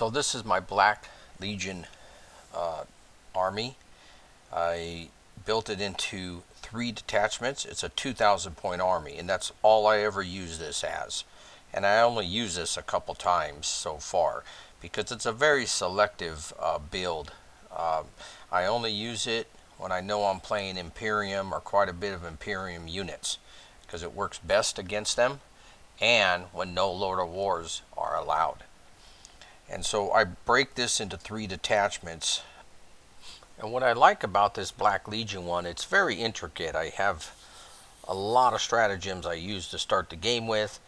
So this is my Black Legion army. I built it into 3 detachments. It's a 2,000 point army, and that's all I ever use this as. And I only use this a couple times so far because it's a very selective build. I only use it when I know I'm playing Imperium or quite a bit of Imperium units because it works best against them and when no Lord of Wars are allowed. And so I break this into 3 detachments. And what I like about this Black Legion one, it's very intricate. I have a lot of stratagems I use to start the game with.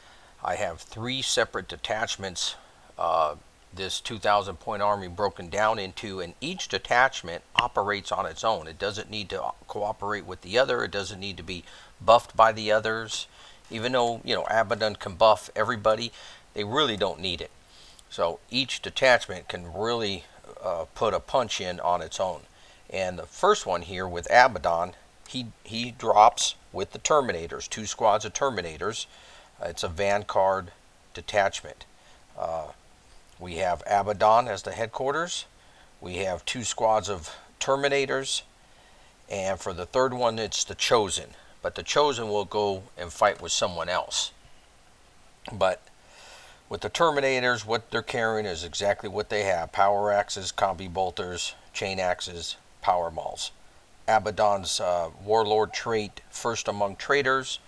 I have 3 separate detachments, this 2,000 point army broken down into, and each detachment operates on its own. It doesn't need to cooperate with the other. It doesn't need to be buffed by the others. Even though, Abaddon can buff everybody, they really don't need it. So each detachment can really put a punch in on its own. And the first one here with Abaddon, he drops with the Terminators, 2 squads of Terminators. It's a Vanguard detachment. We have Abaddon as the headquarters. We have 2 squads of Terminators. And for the third one, it's the Chosen. But the Chosen will go and fight with someone else. But with the Terminators, what they're carrying is exactly what they have. Power axes, combi bolters, chain axes, power mauls. Abaddon's warlord trait, first among traitors.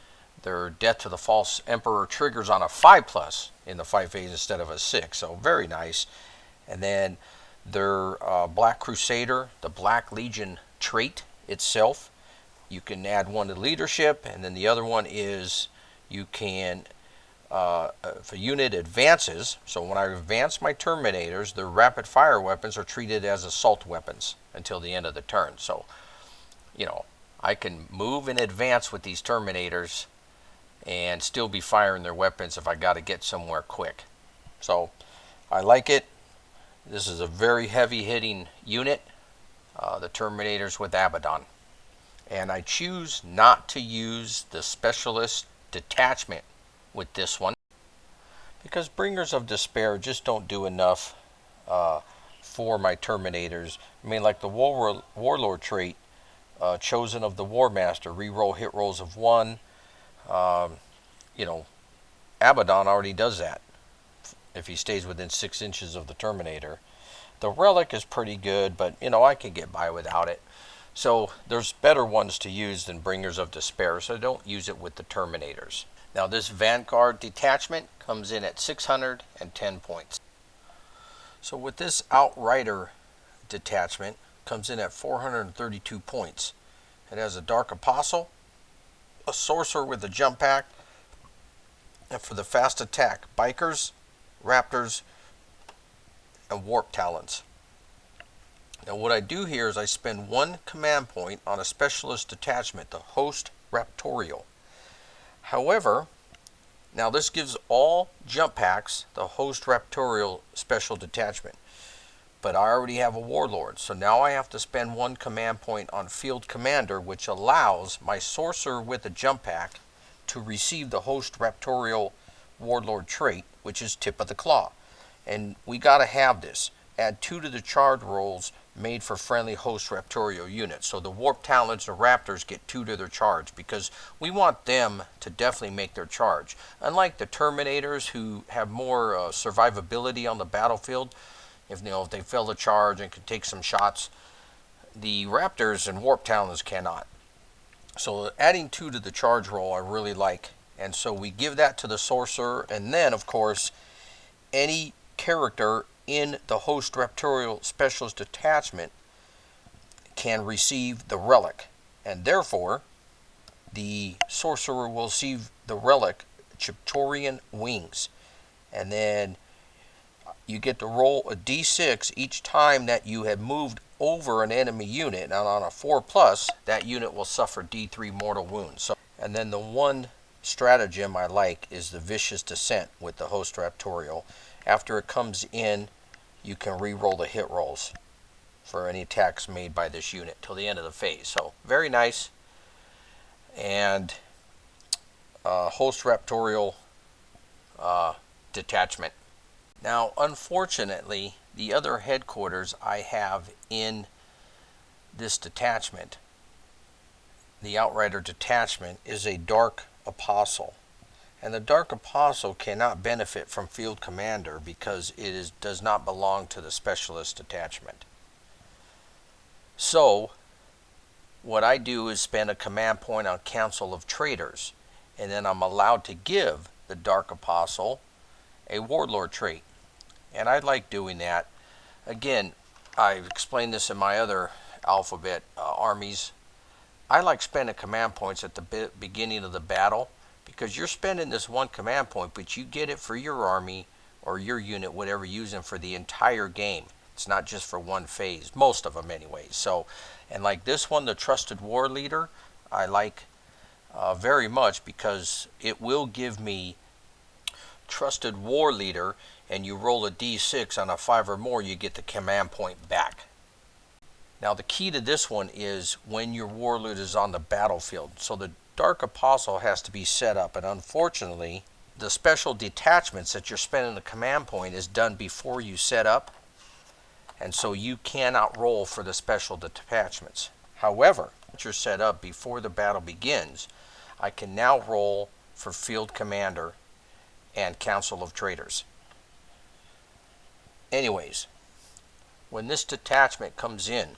Their death to the false emperor triggers on a 5+ in the 5 phase instead of a 6. So very nice. And then their Black Crusader, the Black Legion trait itself. You can add one to leadership, and then the other one is you can, if a unit advances, so when I advance my Terminators, their rapid fire weapons are treated as assault weapons until the end of the turn. So, I can move and advance with these Terminators and still be firing their weapons if I got to get somewhere quick. So, I like it. This is a very heavy hitting unit, the Terminators with Abaddon. And I choose not to use the Specialist detachment with this one because Bringers of Despair just don't do enough for my Terminators. I mean, like the Warlord trait, Chosen of the War Master, reroll hit rolls of 1. Abaddon already does that if he stays within 6 inches of the Terminator. The Relic is pretty good, but I can get by without it. So there's better ones to use than Bringers of Despair, so don't use it with the Terminators. Now this Vanguard detachment comes in at 610 points. So with this Outrider detachment, comes in at 432 points. It has a Dark Apostle, a Sorcerer with a jump pack, and for the fast attack, Bikers, Raptors, and Warp Talons. Now what I do here is I spend 1 command point on a Specialist detachment, the Host Raptorial. However, now this gives all jump packs the Host Raptorial special detachment. But I already have a Warlord, so now I have to spend 1 command point on Field Commander, which allows my Sorcerer with a jump pack to receive the Host Raptorial Warlord trait, which is Tip of the Claw. And we gotta have this. Add 2 to the charge rolls made for friendly Host Raptorial units. So the Warp Talons and Raptors get 2 to their charge because we want them to definitely make their charge. Unlike the Terminators who have more survivability on the battlefield, if they fail the charge and can take some shots, the Raptors and Warp Talons cannot. So adding 2 to the charge roll I really like. And so we give that to the Sorcerer, and then of course any character in the Host Raptorial Specialist detachment can receive the Relic, and therefore the Sorcerer will receive the Relic Chiptorian Wings, and then you get to roll a d6 each time that you have moved over an enemy unit, and on a 4+, that unit will suffer d3 mortal wounds. So, and then the one stratagem I like is the Vicious Descent with the Host Raptorial. After it comes in, you can re-roll the hit rolls for any attacks made by this unit till the end of the phase. So very nice. And Host Raptorial detachment. Now, unfortunately, the other headquarters I have in this detachment, the Outrider detachment, is a Dark Apostle. And the Dark Apostle cannot benefit from Field Commander because does not belong to the Specialist detachment. So, what I do is spend a command point on Council of Traitors, and then I'm allowed to give the Dark Apostle a Warlord trait. And I like doing that. Again, I've explained this in my other alphabet armies. I like spending command points at the beginning of the battle because you're spending this one command point, but you get it for your army or your unit, whatever you're using, for the entire game. It's not just for one phase, most of them anyways. So, and like this one, the Trusted War Leader, I like very much because it will give me Trusted War Leader, and you roll a d6 on a 5 or more, you get the command point back. Now the key to this one is when your warlord is on the battlefield. So the Dark Apostle has to be set up, and unfortunately the special detachments that you're spending the command point is done before you set up, and so you cannot roll for the special detachments. However, once you're set up before the battle begins, I can now roll for Field Commander and Council of Traitors. Anyways, when this detachment comes in,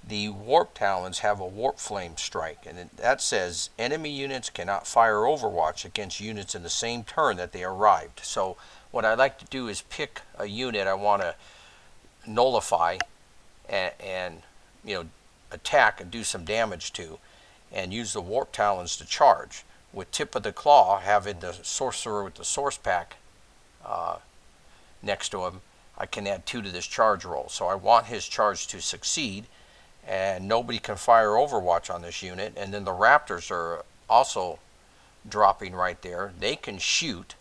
the Warp Talons have a Warp Flame strike, and that says enemy units cannot fire Overwatch against units in the same turn that they arrived. So what I like to do is pick a unit I want to nullify and attack and do some damage to, and use the Warp Talons to charge. With Tip of the Claw having the Sorcerer with the Source Pack next to him, I can add 2 to this charge roll. So I want his charge to succeed, and nobody can fire Overwatch on this unit. And then the Raptors are also dropping right there. They can shoot.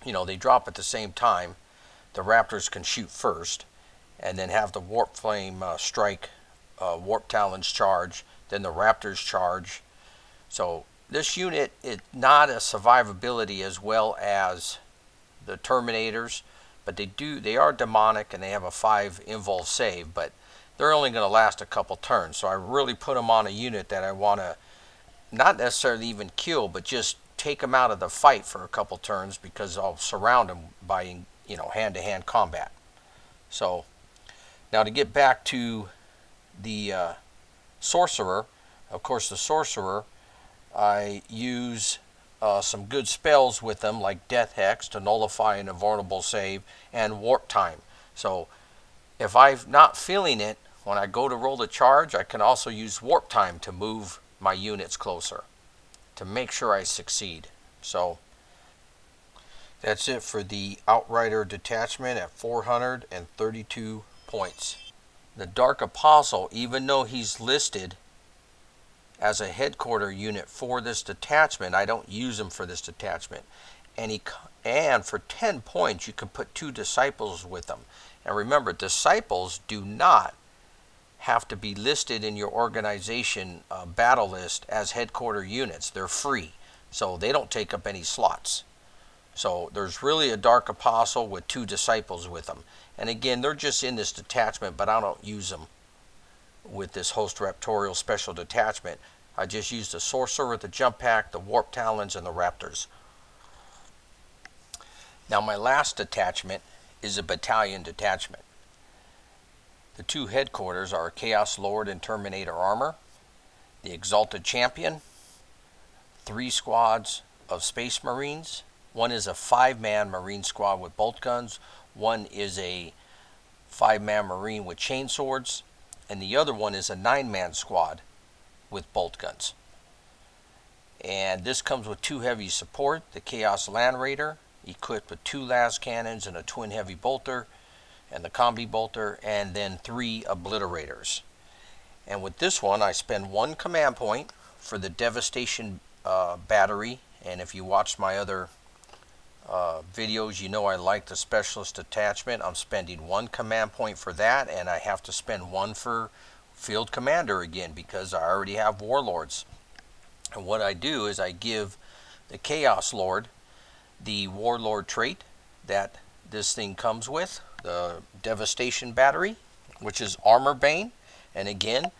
They drop at the same time. The Raptors can shoot first, and then have the Warp Flame strike, Warp Talons charge, then the Raptors charge. So this unit is not a survivability as well as the Terminators, but they are demonic, and they have a 5 invul save, but they're only going to last a couple turns. So I really put them on a unit that I want to not necessarily even kill, but just take them out of the fight for a couple turns, because I'll surround them by hand-to-hand combat. So now to get back to the Sorcerer, of course the Sorcerer, I use some good spells with them, like Death Hex to nullify an invulnerable save, and Warp Time. So if I'm not feeling it when I go to roll the charge, I can also use Warp Time to move my units closer to make sure I succeed. So that's it for the Outrider detachment at 432 points. The Dark Apostle, even though he's listed as a headquarter unit for this detachment, I don't use him for this detachment. And for 10 points, you can put 2 disciples with them. And remember, disciples do not have to be listed in your organization battle list as headquarter units. They're free, so they don't take up any slots. So there's really a Dark Apostle with 2 disciples with them. And again, they're just in this detachment, but I don't use them with this Host Raptorial Special Detachment. I just use the Sorcerer with the Jump Pack, the Warp Talons, and the Raptors. Now my last detachment is a Battalion detachment. The 2 headquarters are Chaos Lord and Terminator Armor, the Exalted Champion, 3 squads of Space Marines. One is a 5-man Marine squad with bolt guns, one is a 5-man Marine with chainswords, and the other one is a 9-man squad with bolt guns. And this comes with 2 heavy support, the Chaos Land Raider, equipped with 2 las cannons and a twin heavy bolter, and the combi bolter, and then 3 obliterators. And with this one, I spend 1 command point for the Devastation battery. And if you watch my other videos, you know I like the Specialist detachment. I'm spending 1 command point for that, and I have to spend 1 for Field Commander again because I already have Warlords. And what I do is I give the Chaos Lord the Warlord trait that this thing comes with, the Devastation Battery, which is Armor Bane. And again,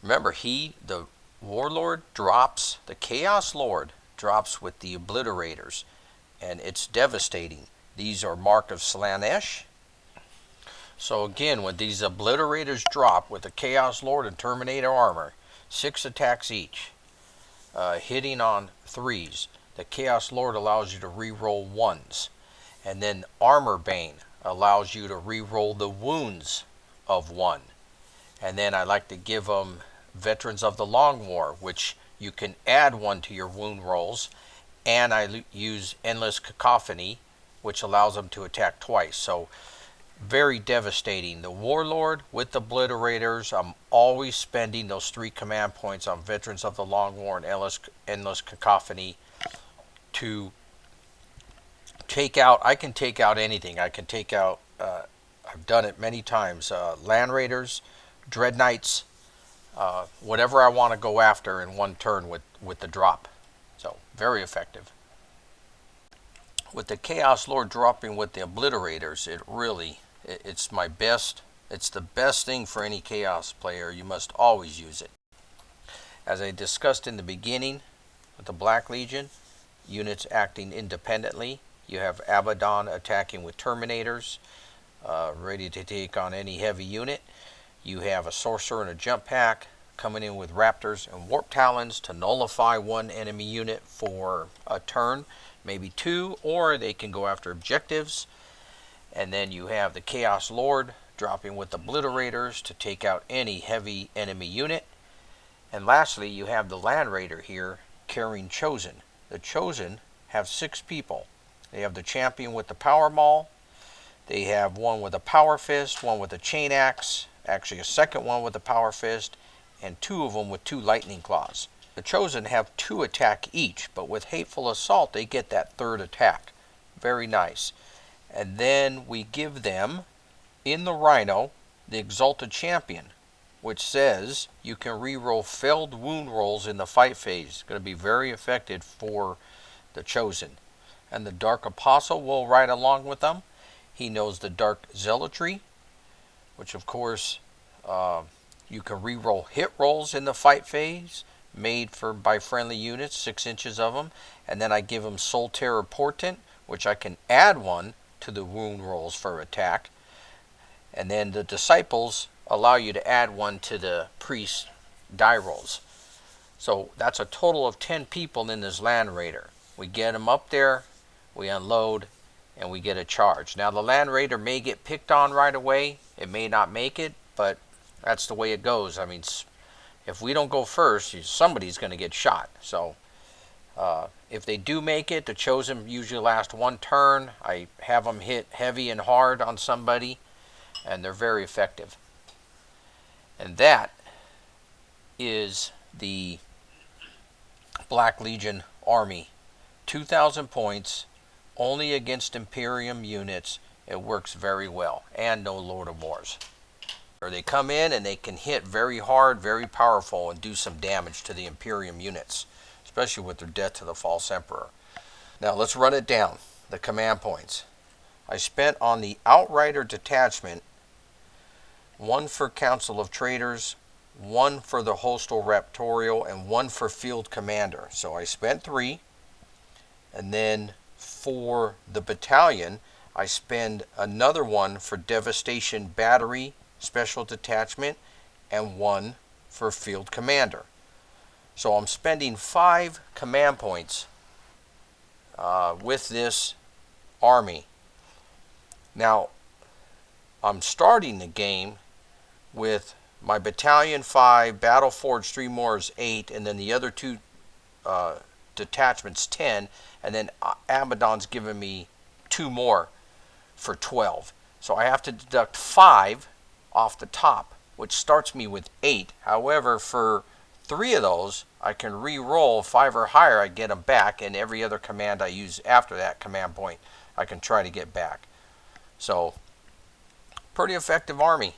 remember, the Warlord drops, the Chaos Lord drops with the Obliterators, and it's devastating. These are Mark of Slanesh. So again, when these Obliterators drop with the Chaos Lord and Terminator armor, 6 attacks each, hitting on 3s. The Chaos Lord allows you to re-roll 1s. And then Armor Bane allows you to re-roll the wounds of 1. And then I like to give them Veterans of the Long War, which you can add 1 to your wound rolls. And I use Endless Cacophony, which allows them to attack twice. So very devastating. The Warlord with the Obliterators, I'm always spending those 3 command points on Veterans of the Long War and Endless Cacophony to take out. I can take out anything. I can take out, I've done it many times, Land Raiders, Dread Knights, whatever I want to go after in one turn with the drop. So very effective. With the Chaos Lord dropping with the Obliterators, it's my best. It's the best thing for any Chaos player. You must always use it. As I discussed in the beginning, with the Black Legion, units acting independently. You have Abaddon attacking with Terminators, ready to take on any heavy unit. You have a Sorcerer and a Jump Pack coming in with Raptors and Warp Talons to nullify 1 enemy unit for a turn, maybe 2, or they can go after objectives. And then you have the Chaos Lord dropping with Obliterators to take out any heavy enemy unit. And lastly, you have the Land Raider here carrying Chosen. The Chosen have 6 people. They have the Champion with the Power Maul. They have 1 with a Power Fist, 1 with a Chain Axe, actually a second one with a Power Fist, and 2 of them with 2 Lightning Claws. The Chosen have 2 attack each, but with Hateful Assault they get that 3rd attack. Very nice. And then we give them, in the Rhino, the Exalted Champion, which says you can re-roll failed wound rolls in the fight phase. It's going to be very effective for the Chosen. And the Dark Apostle will ride along with them. He knows the Dark Zealotry, which of course you can re-roll hit rolls in the fight phase, made by friendly units, 6 inches of them. And then I give him Soul Terror Portent, which I can add 1 to the wound rolls for attack. And then the Disciples allow you to add 1 to the Priest die rolls. So that's a total of 10 people in this Land Raider. We get them up there, we unload, and we get a charge. Now the Land Raider may get picked on right away. It may not make it, but that's the way it goes. I mean, if we don't go first, somebody's going to get shot. So if they do make it, the Chosen usually last 1 turn. I have them hit heavy and hard on somebody, and they're very effective. And that is the Black Legion army. 2,000 points, only against Imperium units. It works very well, and no Lord of Wars. Or they come in and they can hit very hard, very powerful, and do some damage to the Imperium units, especially with their Death to the False Emperor. Now let's run it down, the command points. I spent on the Outrider Detachment 1 for Council of Traders, 1 for the Hostel Raptorial, and 1 for Field Commander. So I spent 3. And then for the battalion, I spend another 1 for Devastation Battery, Special Detachment, and 1 for Field Commander. So I'm spending 5 command points with this army. Now, I'm starting the game with my Battalion 5, Battle Forge 3 more is 8, and then the other 2 detachments 10, and then Abaddon's giving me 2 more for 12. So I have to deduct 5 off the top, which starts me with 8. However, for 3 of those, I can re-roll 5 or higher, I get them back, and every other command I use after that command point, I can try to get back. So, pretty effective army.